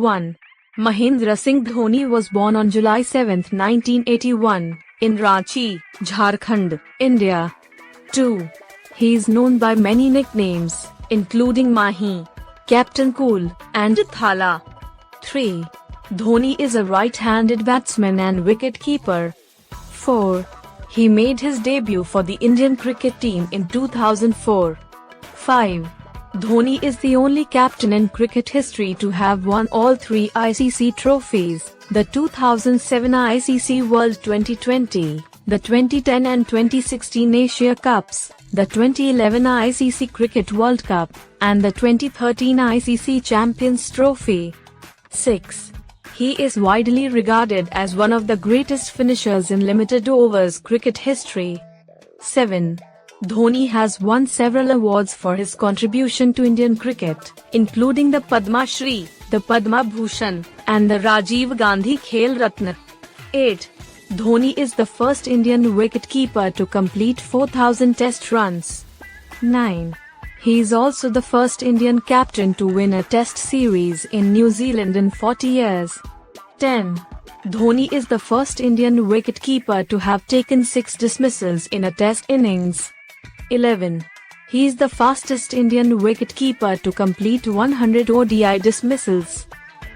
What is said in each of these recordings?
1. Mahendra Singh Dhoni was born on July 7, 1981, in Ranchi, Jharkhand, India. 2. He is known by many nicknames, including Mahi, Captain Cool, and Thala. 3. Dhoni is a right-handed batsman and wicket-keeper. 4. He made his debut for the Indian cricket team in 2004. 5. Dhoni is the only captain in cricket history to have won all 3 ICC trophies, the 2007 ICC World T20, the 2010 and 2016 Asia Cups, the 2011 ICC Cricket World Cup, and the 2013 ICC Champions Trophy. 6. He is widely regarded as one of the greatest finishers in limited overs cricket history. 7. Dhoni has won several awards for his contribution to Indian cricket, including the Padma Shri, the Padma Bhushan, and the Rajiv Gandhi Khel Ratna. 8. Dhoni is the first Indian wicket-keeper to complete 4,000 test runs. 9. He is also the first Indian captain to win a test series in New Zealand in 40 years. 10. Dhoni is the first Indian wicket-keeper to have taken 6 dismissals in a test innings. 11. He is the fastest Indian wicket-keeper to complete 100 ODI dismissals.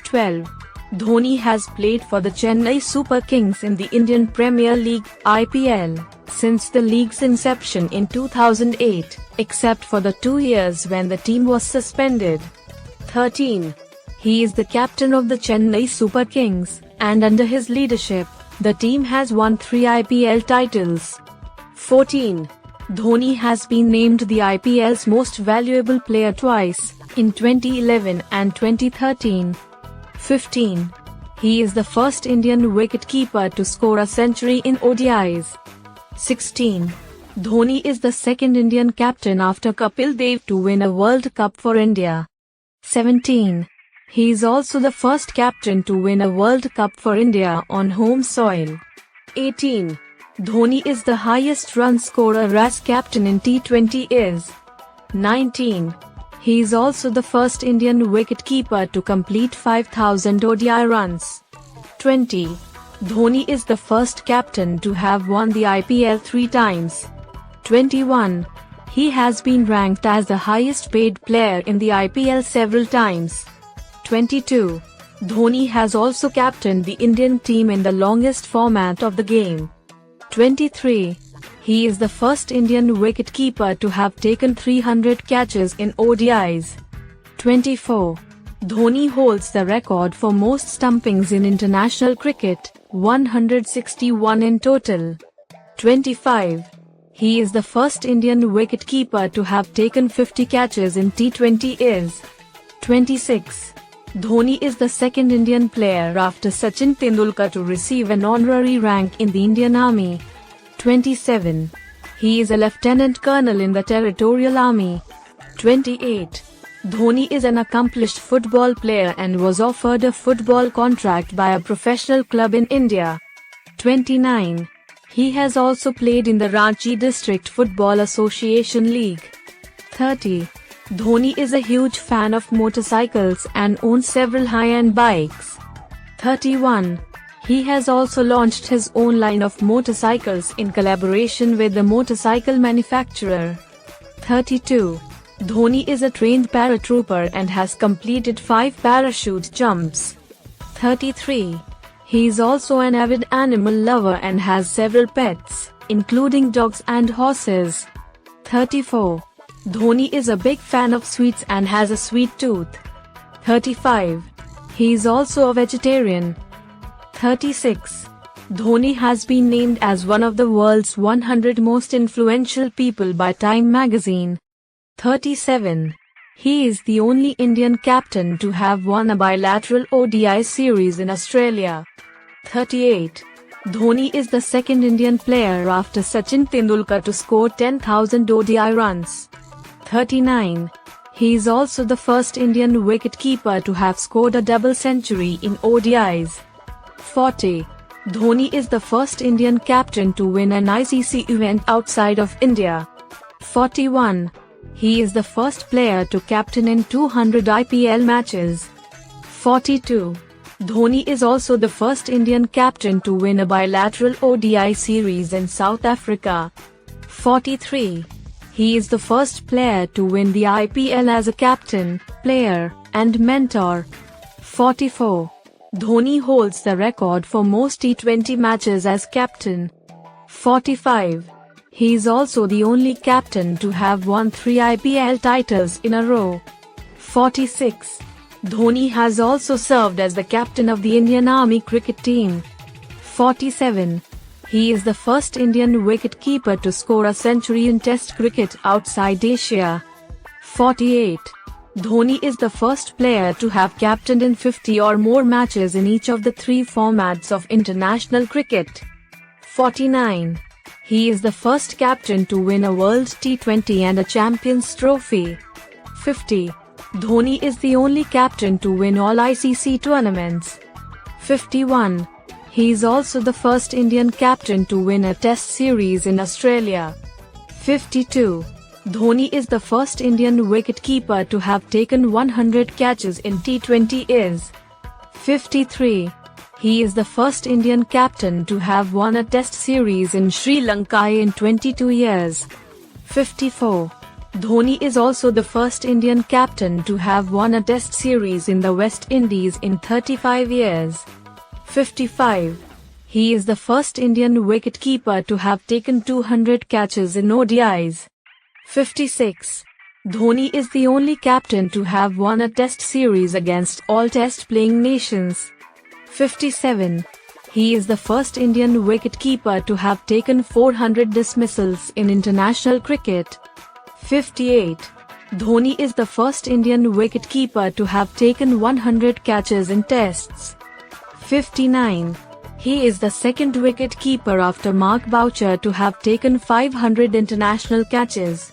12. Dhoni has played for the Chennai Super Kings in the Indian Premier League (IPL) since the league's inception in 2008, except for the 2 years when the team was suspended. 13. He is the captain of the Chennai Super Kings, and under his leadership, the team has won 3 IPL titles. 14. Dhoni has been named the IPL's most valuable player twice, in 2011 and 2013. 15. He is the first Indian wicket-keeper to score a century in ODIs. 16. Dhoni is the second Indian captain after Kapil Dev to win a World Cup for India. 17. He is also the first captain to win a World Cup for India on home soil. 18. Dhoni is the highest run scorer as captain in T20 is. 19. He is also the first Indian wicket-keeper to complete 5,000 ODI runs. 20. Dhoni is the first captain to have won the IPL 3 times. 21. He has been ranked as the highest paid player in the IPL several times. 22. Dhoni has also captained the Indian team in the longest format of the game. 23. He is the first Indian wicket-keeper to have taken 300 catches in ODIs. 24. Dhoni holds the record for most stumpings in international cricket, 161 in total. 25. He is the first Indian wicket-keeper to have taken 50 catches in T20 is. 26. Dhoni is the second Indian player after Sachin Tendulkar to receive an honorary rank in the Indian Army. 27. He is a lieutenant colonel in the Territorial Army. 28. Dhoni is an accomplished football player and was offered a football contract by a professional club in India. 29. He has also played in the Ranchi District Football Association League. 30. Dhoni is a huge fan of motorcycles and owns several high-end bikes. 31. He has also launched his own line of motorcycles in collaboration with the motorcycle manufacturer. 32. Dhoni is a trained paratrooper and has completed 5 parachute jumps. 33. He is also an avid animal lover and has several pets, including dogs and horses. 34. Dhoni is a big fan of sweets and has a sweet tooth. 35. He is also a vegetarian. 36. Dhoni has been named as one of the world's 100 most influential people by Time magazine. 37. He is the only Indian captain to have won a bilateral ODI series in Australia. 38. Dhoni is the second Indian player after Sachin Tendulkar to score 10,000 ODI runs. 39. He is also the first Indian wicket-keeper to have scored a double century in ODIs. 40. Dhoni is the first Indian captain to win an ICC event outside of India. 41. He is the first player to captain in 200 IPL matches. 42. Dhoni is also the first Indian captain to win a bilateral ODI series in South Africa. 43. He is the first player to win the IPL as a captain, player, and mentor. 44. Dhoni holds the record for most T20 matches as captain. 45. He is also the only captain to have won 3 IPL titles in a row. 46. Dhoni has also served as the captain of the Indian Army cricket team. 47. He is the first Indian wicket-keeper to score a century in Test cricket outside Asia. 48. Dhoni is the first player to have captained in 50 or more matches in each of the 3 formats of international cricket. 49. He is the first captain to win a World T20 and a Champions Trophy. 50. Dhoni is the only captain to win all ICC tournaments. 51. He is also the first Indian captain to win a Test series in Australia. 52. Dhoni is the first Indian wicket-keeper to have taken 100 catches in T20 is. 53. He is the first Indian captain to have won a Test series in Sri Lanka in 22 years. 54. Dhoni is also the first Indian captain to have won a Test series in the West Indies in 35 years. 55. He is the first Indian wicket-keeper to have taken 200 catches in ODIs. 56. Dhoni is the only captain to have won a Test series against all Test-playing nations. 57. He is the first Indian wicket-keeper to have taken 400 dismissals in international cricket. 58. Dhoni is the first Indian wicket-keeper to have taken 100 catches in Tests. 59. He is the second wicket-keeper after Mark Boucher to have taken 500 international catches.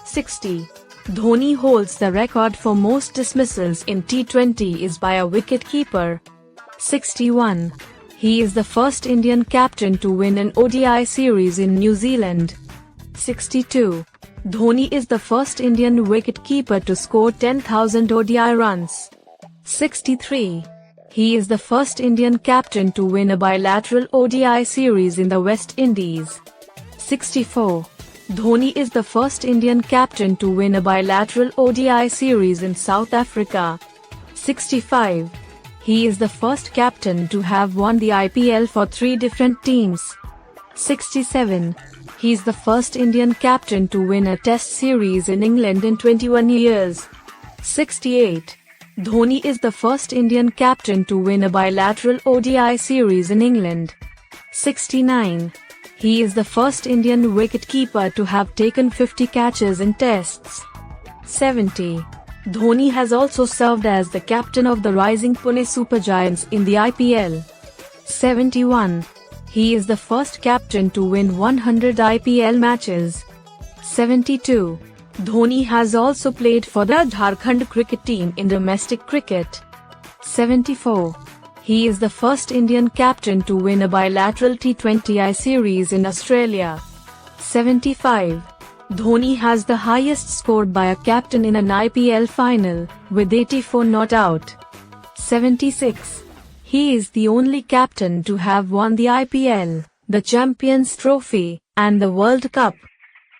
60. Dhoni holds the record for most dismissals in T20 is by a wicket-keeper. 61. He is the first Indian captain to win an ODI series in New Zealand. 62. Dhoni is the first Indian wicket-keeper to score 10,000 ODI runs. 63. He is the first Indian captain to win a bilateral ODI series in the West Indies. 64. Dhoni is the first Indian captain to win a bilateral ODI series in South Africa. 65. He is the first captain to have won the IPL for 3 different teams. 67. He is the first Indian captain to win a Test series in England in 21 years. 68. Dhoni is the first Indian captain to win a bilateral ODI series in England. 69. He is the first Indian wicket-keeper to have taken 50 catches in Tests. 70. Dhoni has also served as the captain of the Rising Pune Supergiants in the IPL. 71. He is the first captain to win 100 IPL matches. 72. Dhoni has also played for the Jharkhand cricket team in domestic cricket. 74. He is the first Indian captain to win a bilateral T20I series in Australia. 75. Dhoni has the highest score by a captain in an IPL final, with 84 not out. 76. He is the only captain to have won the IPL, the Champions Trophy, and the World Cup.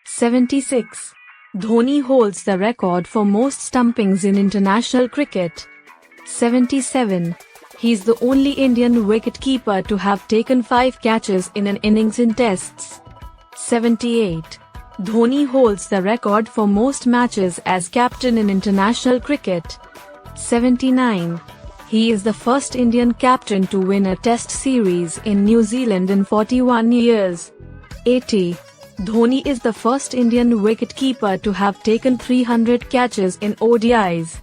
76. Dhoni holds the record for most stumpings in international cricket. 77. He is the only Indian wicket-keeper to have taken 5 catches in an innings in Tests. 78. Dhoni holds the record for most matches as captain in international cricket. 79. He is the first Indian captain to win a Test series in New Zealand in 41 years. 80. Dhoni is the first Indian wicket-keeper to have taken 300 catches in ODIs.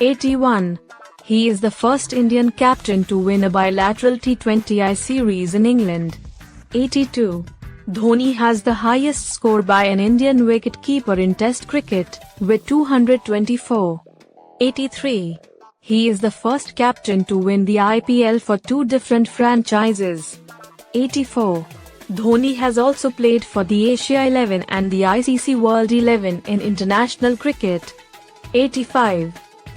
81. He is the first Indian captain to win a bilateral T20I series in England. 82. Dhoni has the highest score by an Indian wicket-keeper in Test cricket, with 224. 83. He is the first captain to win the IPL for 2 different franchises. 84. Dhoni has also played for the Asia 11 and the ICC World 11 in international cricket. 85.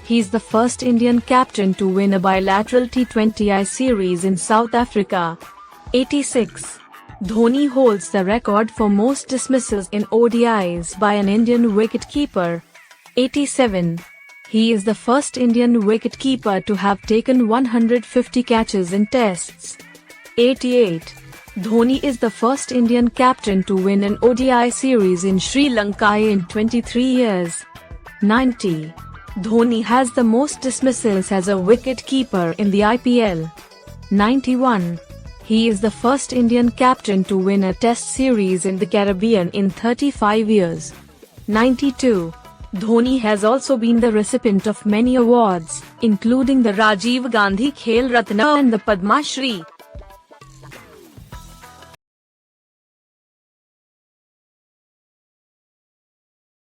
He is the first Indian captain to win a bilateral T20I series in South Africa. 86. Dhoni holds the record for most dismissals in ODIs by an Indian wicket-keeper. 87. He is the first Indian wicket-keeper to have taken 150 catches in tests. 88. Dhoni is the first Indian captain to win an ODI series in Sri Lanka in 23 years. 90. Dhoni has the most dismissals as a wicket-keeper in the IPL. 91. He is the first Indian captain to win a test series in the Caribbean in 35 years. 92. Dhoni has also been the recipient of many awards, including the Rajiv Gandhi Khel Ratna and the Padma Shri.